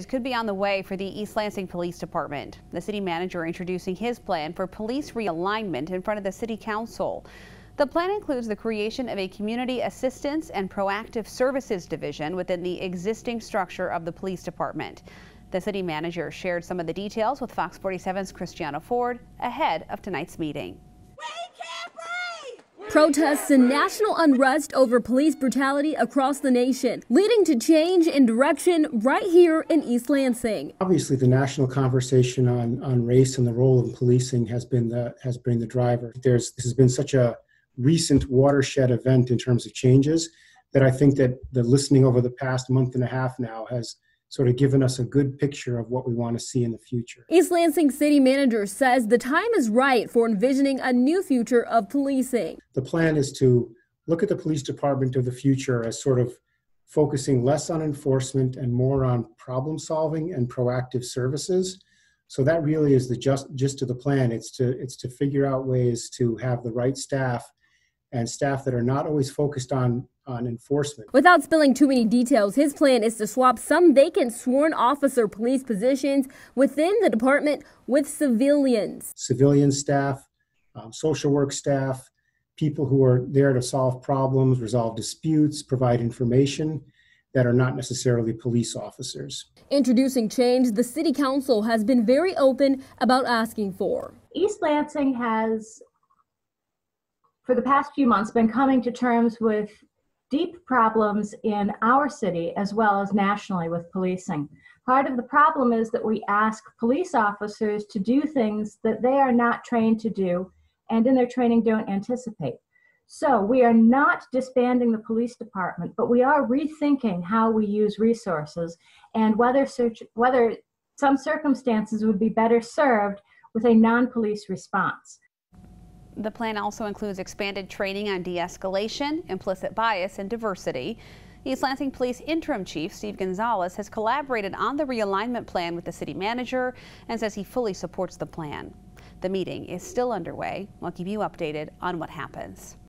Could be on the way for the East Lansing Police Department. The city manager introducing his plan for police realignment in front of the city council. The plan includes the creation of a community assistance and proactive services division within the existing structure of the police department. The city manager shared some of the details with Fox 47's Christiana Ford ahead of tonight's meeting. Protests and national unrest over police brutality across the nation, leading to change in direction right here in East Lansing. Obviously, the national conversation on race and the role of policing has been the driver. This has been such a recent watershed event in terms of changes that I think that the listening over the past month and a half now has sort of given us a good picture of what we want to see in the future. East Lansing city manager says the time is right for envisioning a new future of policing. The plan is to look at the police department of the future as sort of focusing less on enforcement and more on problem solving and proactive services. So that really is the gist of the plan. It's to figure out ways to have the right staff and staff that are not always focused on enforcement. Without spilling too many details, his plan is to swap some vacant sworn officer police positions within the department with civilians. Civilian staff, social work staff, people who are there to solve problems, resolve disputes, provide information that are not necessarily police officers. Introducing change the city council has been very open about asking for. East Lansing has, for the past few months, been coming to terms with deep problems in our city as well as nationally with policing. Part of the problem is that we ask police officers to do things that they are not trained to do and in their training don't anticipate. So we are not disbanding the police department, but we are rethinking how we use resources and whether some circumstances would be better served with a non-police response. The plan also includes expanded training on de-escalation, implicit bias, and diversity. East Lansing Police Interim Chief Steve Gonzalez has collaborated on the realignment plan with the city manager and says he fully supports the plan. The meeting is still underway. We'll keep you updated on what happens.